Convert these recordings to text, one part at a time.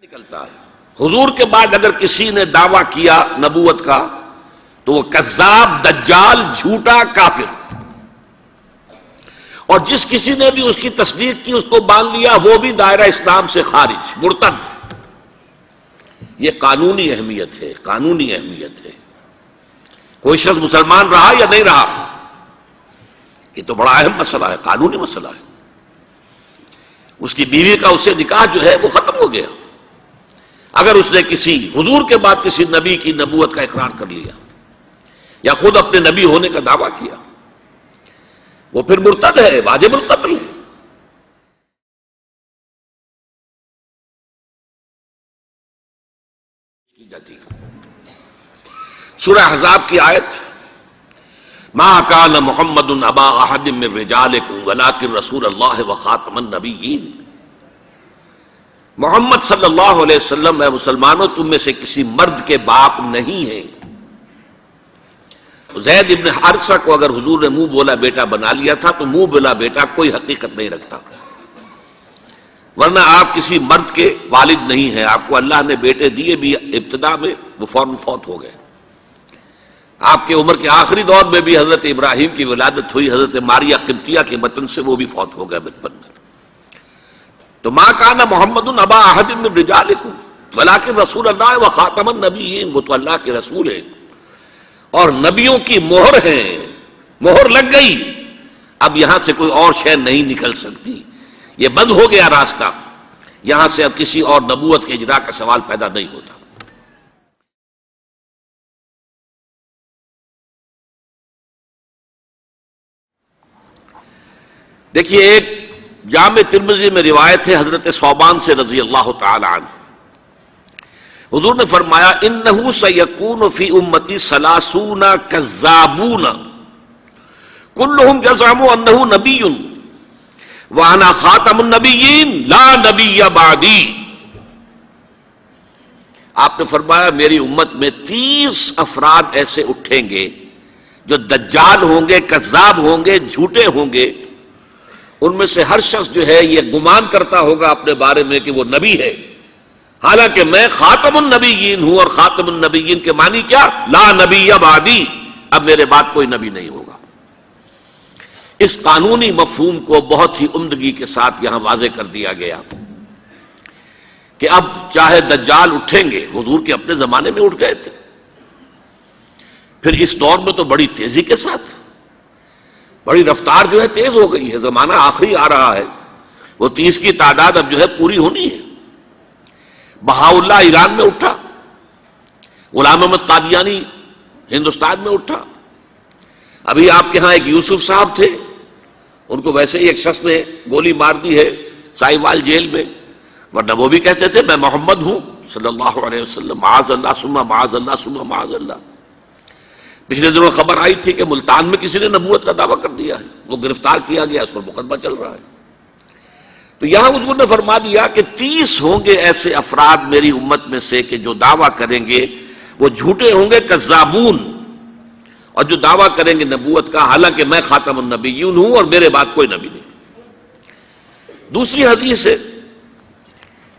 نکلتا ہے حضور کے بعد اگر کسی نے دعویٰ کیا نبوت کا تو وہ کذاب، دجال، جھوٹا، کافر، اور جس کسی نے بھی اس کی تصدیق کی اس کو باندھ لیا وہ بھی دائرہ اسلام سے خارج، مرتد۔ یہ قانونی اہمیت ہے، قانونی اہمیت ہے۔ کوئی شخص مسلمان رہا یا نہیں رہا، یہ تو بڑا اہم مسئلہ ہے، قانونی مسئلہ ہے۔ اس کی بیوی کا اس سے نکاح جو ہے وہ ختم ہو گیا اگر اس نے کسی حضور کے بعد کسی نبی کی نبوت کا اقرار کر لیا یا خود اپنے نبی ہونے کا دعویٰ کیا، وہ پھر مرتد ہے، واجب القتل ہے۔ سورہ احزاب کی آیت ما کان محمد ابا احد من رجالکم ولکن رسول اللہ وخاتم النبیین۔ محمد صلی اللہ علیہ وسلم اے مسلمانوں تم میں سے کسی مرد کے باپ نہیں ہیں۔ زید ابن حارثہ کو اگر حضور نے منہ بولا بیٹا بنا لیا تھا تو منہ بولا بیٹا کوئی حقیقت نہیں رکھتا، ورنہ آپ کسی مرد کے والد نہیں ہیں۔ آپ کو اللہ نے بیٹے دیے بھی ابتدا میں، وہ فوراً فوت ہو گئے۔ آپ کے عمر کے آخری دور میں بھی حضرت ابراہیم کی ولادت ہوئی، حضرت ماریہ قبطیہ کے بطن سے، وہ بھی فوت ہو گئے بچپن میں۔ تو ما کان محمد ابا احد من رجالکم ولکن رسول اللہ وخاتم النبیین، وہ تو اللہ کے رسول ہیں اور نبیوں کی مہر ہیں، مہر لگ گئی، اب یہاں سے کوئی اور شے نہیں نکل سکتی، یہ بند ہو گیا راستہ، یہاں سے اب کسی اور نبوت کے اجرا کا سوال پیدا نہیں ہوتا۔ دیکھیے ایک جامع ترمذی میں روایت ہے حضرت ثوبان سے رضی اللہ تعالی عنہ، حضور نے فرمایا انہ سیکون فی امتی ثلاثون کذابون کلہم یزعم انہ نبی وانا خاتم النبیین لا نبی بعدی۔ آپ نے فرمایا میری امت میں 30 افراد ایسے اٹھیں گے جو دجال ہوں گے، کذاب ہوں گے، جھوٹے ہوں گے۔ ان میں سے ہر شخص جو ہے یہ گمان کرتا ہوگا اپنے بارے میں کہ وہ نبی ہے، حالانکہ میں خاتم النبیین ہوں، اور خاتم النبیین کے معنی کیا؟ لا نبی بعدی، اب میرے بعد کوئی نبی نہیں ہوگا۔ اس قانونی مفہوم کو بہت ہی عمدگی کے ساتھ یہاں واضح کر دیا گیا کہ اب چاہے دجال اٹھیں گے، حضور کے اپنے زمانے میں اٹھ گئے تھے، پھر اس دور میں تو بڑی تیزی کے ساتھ، بڑی رفتار جو ہے تیز ہو گئی ہے، زمانہ آخری آ رہا ہے، وہ 30 کی تعداد اب جو ہے پوری ہونی ہے۔ بہاءاللہ ایران میں اٹھا، غلام احمد قادیانی ہندوستان میں اٹھا، ابھی آپ کے ہاں ایک یوسف صاحب تھے، ان کو ویسے ہی ایک شخص نے گولی مار دی ہے سائیوال جیل میں، ورنہ وہ بھی کہتے تھے میں محمد ہوں صلی اللہ علیہ وسلم، معاذ اللہ ثم معاذ اللہ ثم معاذ اللہ۔ پچھلے دنوں خبر آئی تھی کہ ملتان میں کسی نے نبوت کا دعویٰ کر دیا ہے، وہ گرفتار کیا گیا، اس پر مقدمہ چل رہا ہے۔ تو یہاں حضور نے فرما دیا کہ 30 ہوں گے ایسے افراد میری امت میں سے کہ جو دعویٰ کریں گے وہ جھوٹے ہوں گے، کذابون، اور جو دعویٰ کریں گے نبوت کا، حالانکہ میں خاتم النبیین ہوں اور میرے بعد کوئی نبی نہیں۔ دوسری حدیث ہے،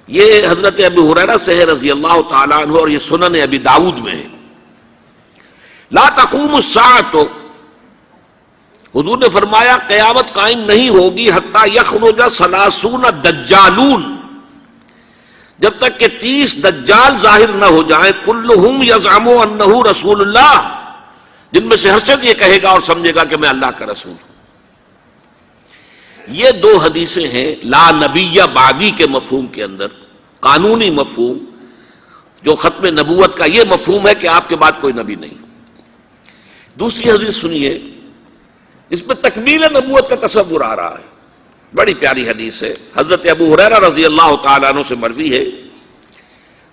یہ حضرت ابو ہریرہ سے ہے رضی اللہ تعالیٰ عنہ، اور یہ سنن ابی داؤد میں ہے۔ لا تقوم الساعۃ، حضور نے فرمایا قیامت قائم نہیں ہوگی حتی یخرج 30 دجالون، جب تک کہ 30 دجال ظاہر نہ ہو جائیں، کلہم یزعم انہ رسول اللہ، جن میں سے ہر شخص یہ کہے گا اور سمجھے گا کہ میں اللہ کا رسول ہوں۔ یہ 2 حدیثیں ہیں لا نبی بعدی کے مفہوم کے اندر، قانونی مفہوم، جو ختم نبوت کا یہ مفہوم ہے کہ آپ کے بعد کوئی نبی نہیں۔ دوسری حدیث سنیے، اس میں تکمیل نبوت کا تصور آ رہا ہے، بڑی پیاری حدیث ہے، حضرت ابو ہریرہ رضی اللہ تعالیٰ عنہ سے مروی ہے،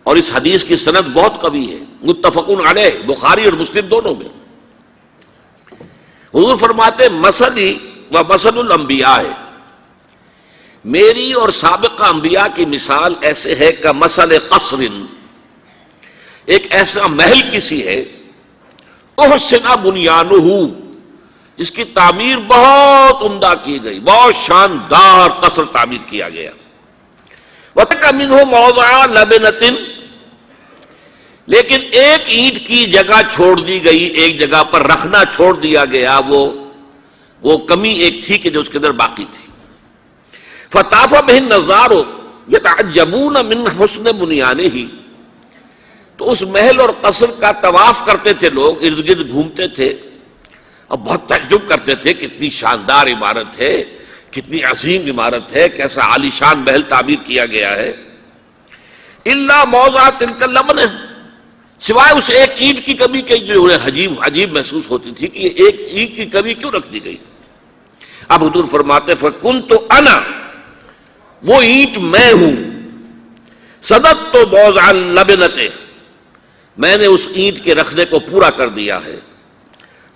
اور اس حدیث کی سند بہت قوی ہے، متفقون علیہ، بخاری اور مسلم دونوں میں۔ حضور فرماتے مثلی و مثل الانبیاء، میری اور سابقہ انبیاء کی مثال ایسے ہے کہ مثل قصر، ایک ایسا محل کسی ہے، احسن بنیانہ، جس کی تعمیر بہت عمدہ کی گئی، بہت شاندار قصر تعمیر کیا گیا، وَتَرَكَ مِنْهُ مَوْضِعَ لَبْنَةٍ، لیکن ایک اینٹ کی جگہ چھوڑ دی گئی، ایک جگہ پر رکھنا چھوڑ دیا گیا، وہ کمی ایک تھی کہ جو اس کے اندر باقی تھی۔ فَطَافَ بِهِ النَّظَارُ يَتَعَجَّبُونَ مِنْ حُسْنِ بُنْيَانِهِ، تو اس محل اور قصر کا طواف کرتے تھے لوگ، ارد گرد گھومتے تھے اور بہت تعجب کرتے تھے، کتنی شاندار عمارت ہے، کتنی عظیم عمارت ہے، کیسا عالی شان محل تعمیر کیا گیا ہے۔ الا موضع تلک اللبنہ، سوائے اس ایک اینٹ کی کمی کے جو انہیں عجیب محسوس ہوتی تھی کہ یہ ایک اینٹ کی کمی کیوں رکھ دی گئی۔ اب حضور فرماتے فکنت انا، وہ اینٹ میں ہوں، صدقت موضع اللبنۃ، میں نے اس اینٹ کے رکھنے کو پورا کر دیا ہے۔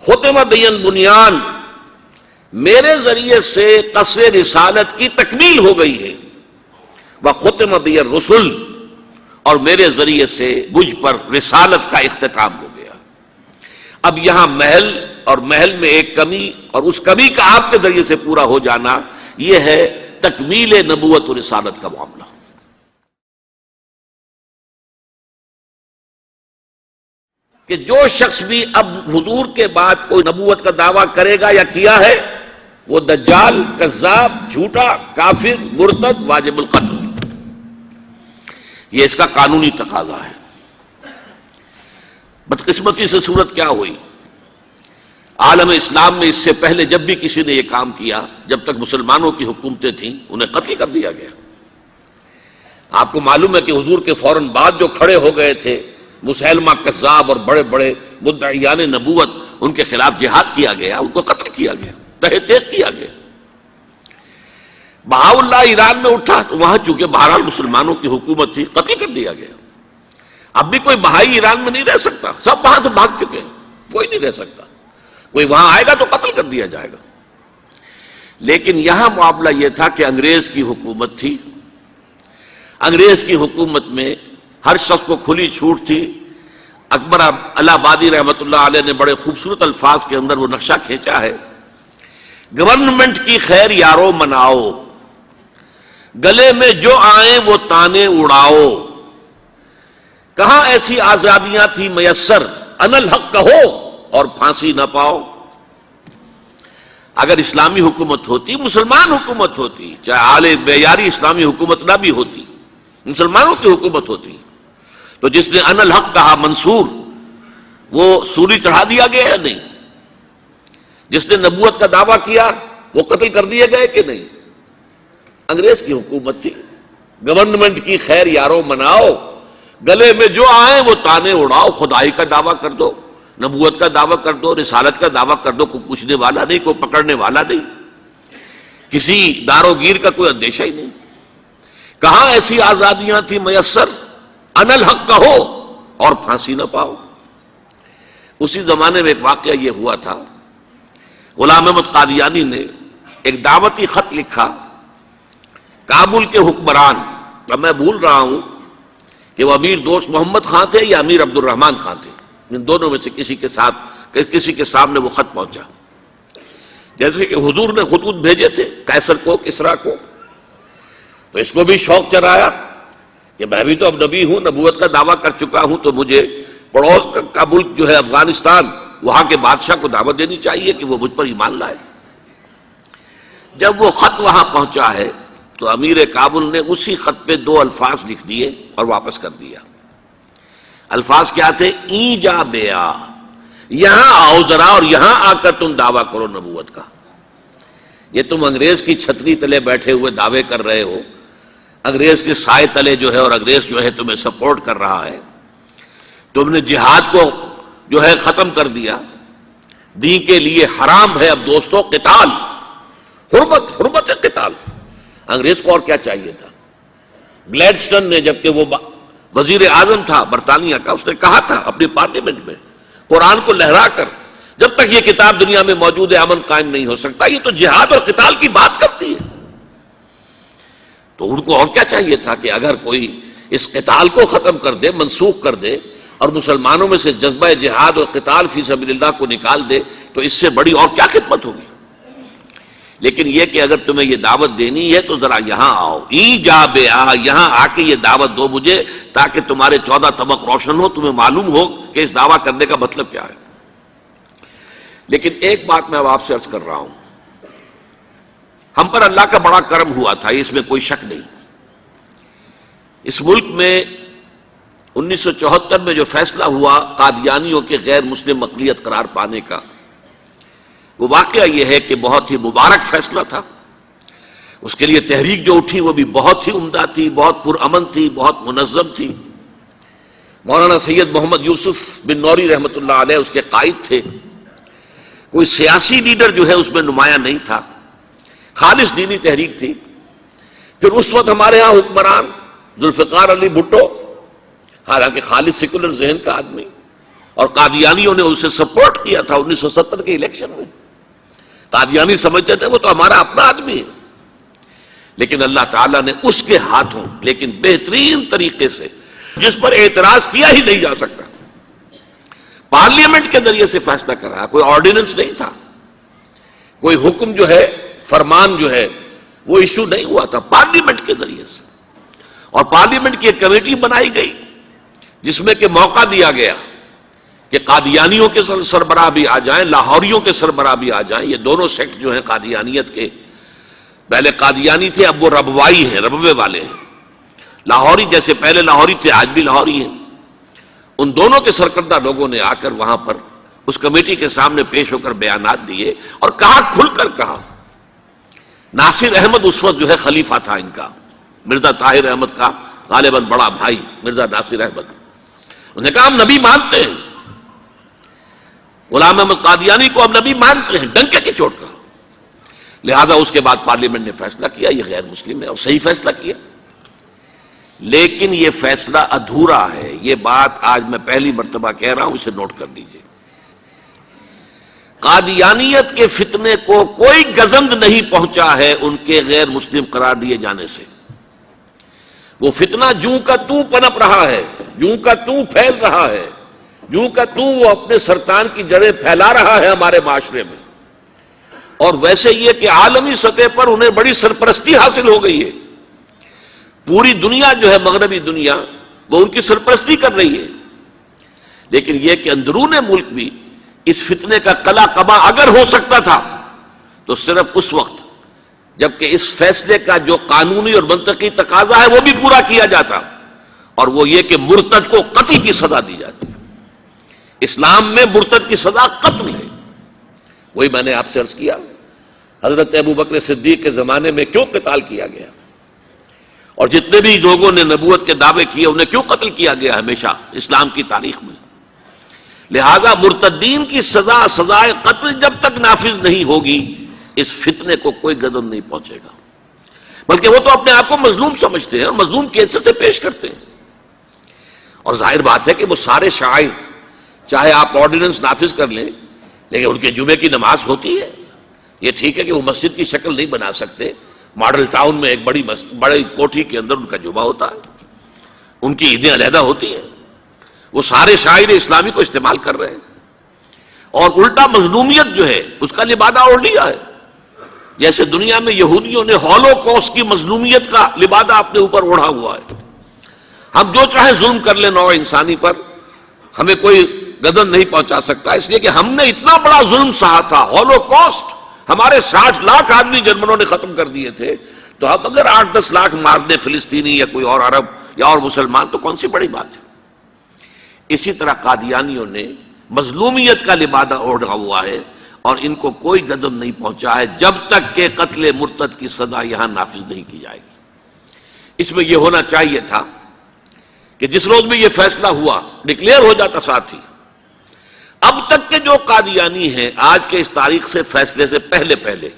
ختم بی البنیان، میرے ذریعے سے قصر رسالت کی تکمیل ہو گئی ہے۔ وختم بی الرسل، اور میرے ذریعے سے مجھ پر رسالت کا اختتام ہو گیا۔ اب یہاں محل اور محل میں ایک کمی اور اس کمی کا آپ کے ذریعے سے پورا ہو جانا، یہ ہے تکمیل نبوت و رسالت کا معاملہ۔ کہ جو شخص بھی اب حضور کے بعد کوئی نبوت کا دعویٰ کرے گا یا کیا ہے، وہ دجال، کذاب، جھوٹا، کافر، مرتد، واجب القتل، یہ اس کا قانونی تقاضا ہے۔ بدقسمتی سے صورت کیا ہوئی، عالم اسلام میں اس سے پہلے جب بھی کسی نے یہ کام کیا، جب تک مسلمانوں کی حکومتیں تھیں، انہیں قتل کر دیا گیا۔ آپ کو معلوم ہے کہ حضور کے فوراً بعد جو کھڑے ہو گئے تھے مسیلمہ کذاب اور بڑے بڑے مدعیان نبوت، ان کے خلاف جہاد کیا گیا، ان کو قتل کیا گیا، تہہ تیغ کیا گیا۔ بہاء اللہ ایران میں اٹھا تو وہاں چونکہ بہرحال مسلمانوں کی حکومت تھی، قتل کر دیا گیا۔ اب بھی کوئی بہائی ایران میں نہیں رہ سکتا، سب وہاں سے بھاگ چکے ہیں، کوئی نہیں رہ سکتا، کوئی وہاں آئے گا تو قتل کر دیا جائے گا۔ لیکن یہاں معاملہ یہ تھا کہ انگریز کی حکومت تھی، انگریز کی حکومت میں ہر شخص کو کھلی چھوٹ تھی۔ اکبر الہ آبادی رحمۃ اللہ علیہ نے بڑے خوبصورت الفاظ کے اندر وہ نقشہ کھینچا ہے، گورنمنٹ کی خیر یارو مناؤ، گلے میں جو آئیں وہ تانے اڑاؤ، کہاں ایسی آزادیاں تھی میسر، ان الحق کہو اور پھانسی نہ پاؤ۔ اگر اسلامی حکومت ہوتی، مسلمان حکومت ہوتی، چاہے اعلی معیاری اسلامی حکومت نہ بھی ہوتی، مسلمانوں کی حکومت ہوتی، تو جس نے ان الحق کہا منصور، وہ سولی چڑھا دیا گیا یا نہیں؟ جس نے نبوت کا دعویٰ کیا وہ قتل کر دیے گئے کہ نہیں؟ انگریز کی حکومت تھی، گورنمنٹ کی خیر یارو مناؤ، گلے میں جو آئیں وہ تانے اڑاؤ، خدائی کا دعویٰ کر دو، نبوت کا دعویٰ کر دو، رسالت کا دعویٰ کر دو، کوئی پوچھنے والا نہیں، کوئی پکڑنے والا نہیں، کسی دار و گیر کا کوئی اندیشہ ہی نہیں۔ کہاں ایسی آزادیاں تھی میسر، ان الحق کہو اور پھانسی نہ پاؤ۔ اسی زمانے میں ایک واقعہ یہ ہوا تھا، غلام احمد قادیانی نے ایک دعوتی خط لکھا کابل کے حکمران، اب میں بھول رہا ہوں کہ وہ امیر دوست محمد خان تھے یا امیر عبد الرحمن خان تھے، ان دونوں میں سے کسی کے سامنے وہ خط پہنچا، جیسے کہ حضور نے خطوط بھیجے تھے قیصر کو، کسریٰ کو، تو اس کو بھی شوق چرایا کہ میں بھی تو اب نبی ہوں، نبوت کا دعویٰ کر چکا ہوں، تو مجھے پڑوس کا ملک جو ہے افغانستان، وہاں کے بادشاہ کو دعوت دینی چاہیے کہ وہ مجھ پر ایمان لائے۔ جب وہ خط وہاں پہنچا ہے تو امیر کابل نے اسی خط پہ 2 الفاظ لکھ دیے اور واپس کر دیا۔ الفاظ کیا تھے؟ این جا بیا، یہاں آؤ ذرا اور یہاں آ کر تم دعویٰ کرو نبوت کا۔ یہ تم انگریز کی چھتری تلے بیٹھے ہوئے دعوے کر رہے ہو، انگریز کے سائے تلے جو ہے، اور انگریز جو ہے تمہیں سپورٹ کر رہا ہے، تم نے جہاد کو جو ہے ختم کر دیا، دین کے لیے حرام ہے اب دوستو قتال، حرمت قتال۔ انگریز کو اور کیا چاہیے تھا؟ گلیڈسٹن نے، جبکہ وہ وزیر اعظم تھا برطانیہ کا، اس نے کہا تھا اپنی پارلیمنٹ میں قرآن کو لہرا کر، جب تک یہ کتاب دنیا میں موجود ہے امن قائم نہیں ہو سکتا۔ یہ تو جہاد اور قتال کی بات کرتی ہے، تو ان کو اور کیا چاہیے تھا کہ اگر کوئی اس قتال کو ختم کر دے، منسوخ کر دے، اور مسلمانوں میں سے جذبہ جہاد اور قتال فی سبیل اللہ کو نکال دے، تو اس سے بڑی اور کیا خدمت ہوگی؟ لیکن یہ کہ اگر تمہیں یہ دعوت دینی ہے تو ذرا یہاں آؤ، ایجاب یہاں آ کے یہ دعوت دو مجھے، تاکہ تمہارے 14 طبق روشن ہو، تمہیں معلوم ہو کہ اس دعویٰ کرنے کا مطلب کیا ہے۔ لیکن ایک بات میں اب آپ سے عرض کر رہا ہوں، ہم پر اللہ کا بڑا کرم ہوا تھا، اس میں کوئی شک نہیں۔ اس ملک میں 1974 میں جو فیصلہ ہوا قادیانیوں کے غیر مسلم اقلیت قرار پانے کا، وہ واقعہ یہ ہے کہ بہت ہی مبارک فیصلہ تھا۔ اس کے لیے تحریک جو اٹھی وہ بھی بہت ہی عمدہ تھی، بہت پرامن تھی، بہت منظم تھی۔ مولانا سید محمد یوسف بن نوری رحمۃ اللہ علیہ اس کے قائد تھے۔ کوئی سیاسی لیڈر جو ہے اس میں نمایاں نہیں تھا، خالص دینی تحریک تھی۔ پھر اس وقت ہمارے ہاں حکمران ذوالفقار علی بھٹو، حالانکہ خالص سیکولر ذہن کا آدمی، اور قادیانیوں نے اسے سپورٹ کیا تھا 1970 کے الیکشن میں۔ قادیانی سمجھتے تھے وہ تو ہمارا اپنا آدمی ہے، لیکن اللہ تعالیٰ نے اس کے ہاتھوں لیکن بہترین طریقے سے، جس پر اعتراض کیا ہی نہیں جا سکتا، پارلیمنٹ کے ذریعے سے فیصلہ کرا۔ کوئی آرڈیننس نہیں تھا، کوئی حکم جو ہے، فرمان جو ہے وہ ایشو نہیں ہوا تھا، پارلیمنٹ کے ذریعے سے۔ اور پارلیمنٹ کی ایک کمیٹی بنائی گئی جس میں کہ موقع دیا گیا کہ قادیانیوں کے سربراہ بھی آ جائیں، لاہوریوں کے سربراہ بھی آ جائیں۔ یہ دونوں سیکٹ جو ہیں قادیانیت کے، پہلے قادیانی تھے، اب وہ ربوائی ہیں، ربوے والے ہیں۔ لاہوری جیسے پہلے لاہوری تھے، آج بھی لاہوری ہیں۔ ان دونوں کے سرکردہ لوگوں نے آ کر وہاں پر اس کمیٹی کے سامنے پیش ہو کر بیانات دیے اور کہا، کھل کر کہا۔ ناصر احمد اس وقت جو ہے خلیفہ تھا ان کا، مرزا طاہر احمد کا غالباً بڑا بھائی مرزا ناصر احمد۔ انہوں نے کہا ہم نبی مانتے ہیں، غلام احمد قادیانی کو ہم نبی مانتے ہیں، ڈنکے کی چوٹ کہا۔ لہذا اس کے بعد پارلیمنٹ نے فیصلہ کیا یہ غیر مسلم ہے، اور صحیح فیصلہ کیا۔ لیکن یہ فیصلہ ادھورا ہے، یہ بات آج میں پہلی مرتبہ کہہ رہا ہوں، اسے نوٹ کر لیجیے۔ قادیانیت کے فتنے کو کوئی گزند نہیں پہنچا ہے ان کے غیر مسلم قرار دیے جانے سے۔ وہ فتنہ جوں کا توں پنپ رہا ہے، جوں کا توں پھیل رہا ہے، جوں کا توں وہ اپنے سرطان کی جڑیں پھیلا رہا ہے ہمارے معاشرے میں۔ اور ویسے یہ کہ عالمی سطح پر انہیں بڑی سرپرستی حاصل ہو گئی ہے، پوری دنیا جو ہے، مغربی دنیا، وہ ان کی سرپرستی کر رہی ہے۔ لیکن یہ کہ اندرون ملک بھی اس فتنے کا قلع قبا اگر ہو سکتا تھا تو صرف اس وقت جبکہ اس فیصلے کا جو قانونی اور منطقی تقاضا ہے وہ بھی پورا کیا جاتا، اور وہ یہ کہ مرتد کو قتل کی سزا دی جاتی ہے۔ اسلام میں مرتد کی سزا قتل ہے۔ وہی میں نے آپ سے عرض کیا، حضرت ابوبکر صدیق کے زمانے میں کیوں قتال کیا گیا، اور جتنے بھی لوگوں نے نبوت کے دعوے کیے انہیں کیوں قتل کیا گیا ہمیشہ اسلام کی تاریخ میں۔ لہذا مرتدین کی سزا، سزائے قتل جب تک نافذ نہیں ہوگی، اس فتنے کو کوئی گدن نہیں پہنچے گا۔ بلکہ وہ تو اپنے آپ کو مظلوم سمجھتے ہیں اور مظلوم کی حیثیت سے پیش کرتے ہیں۔ اور ظاہر بات ہے کہ وہ سارے شاعر، چاہے آپ آرڈیننس نافذ کر لیں، لیکن ان کے جمعے کی نماز ہوتی ہے۔ یہ ٹھیک ہے کہ وہ مسجد کی شکل نہیں بنا سکتے، ماڈل ٹاؤن میں ایک بڑی کوٹھی کے اندر ان کا جمعہ ہوتا ہے، ان کی عیدیں علیحدہ ہوتی ہیں۔ وہ سارے شاعر اسلامی کو استعمال کر رہے ہیں، اور الٹا مظلومیت جو ہے اس کا لبادہ اوڑھ لیا ہے۔ جیسے دنیا میں یہودیوں نے ہولوکوسٹ کی مظلومیت کا لبادہ اپنے اوپر اوڑھا ہوا ہے۔ ہم جو چاہے ظلم کر لیں نوع انسانی پر، ہمیں کوئی گدن نہیں پہنچا سکتا، اس لیے کہ ہم نے اتنا بڑا ظلم سہا تھا، ہولوکوسٹ، ہمارے 60 لاکھ آدمی جرمنوں نے ختم کر دیے تھے، تو اب اگر 8-10 لاکھ مار دیں فلسطینی یا کوئی اور عرب یا اور مسلمان تو کون سی بڑی بات ہے۔ اسی طرح قادیانیوں نے مظلومیت کا لبادہ اوڑھا ہوا ہے، اور ان کو کوئی گدن نہیں پہنچا ہے جب تک کہ قتل مرتد کی سزا یہاں نافذ نہیں کی جائے گی۔ اس میں یہ ہونا چاہیے تھا کہ جس روز میں یہ فیصلہ ہوا، ڈکلیئر ہو جاتا ساتھ ہی، اب تک کے جو قادیانی ہیں آج کے اس تاریخ سے فیصلے سے پہلے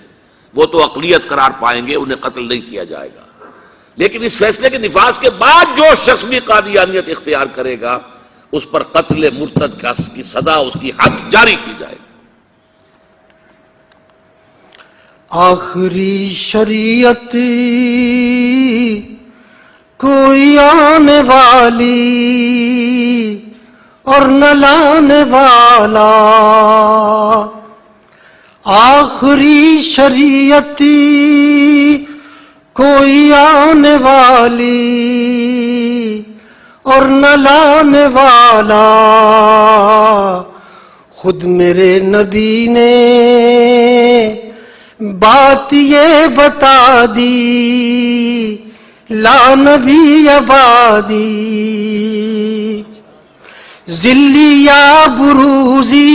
وہ تو اقلیت قرار پائیں گے، انہیں قتل نہیں کیا جائے گا۔ لیکن اس فیصلے کے نفاذ کے بعد جو شخص بھی قادیانیت اختیار کرے گا اس پر قتل مرتد کی سزا، اس کی حد جاری کی جائے گی۔ آخری شریعت کوئی آنے والی اور نہ لانے والا، آخری شریعتی کوئی آنے والی اور نہ لانے والا، خود میرے نبی نے بات یہ بتا دی، لا نبی آبادی، ذلی یا بروزی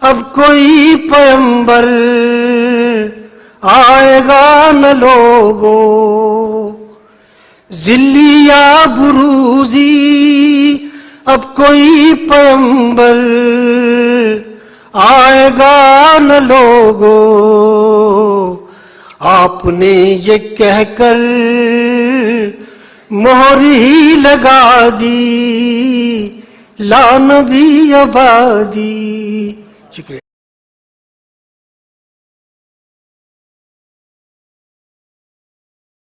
اب کوئی پیغمبر آئے گا نہ لوگو، ذلی یا بروزی اب کوئی پیغمبر آئے گا نہ لوگو، آپ نے یہ کہہ کر مہر ہی لگا دی، لا نبی آبادی۔ شکریہ۔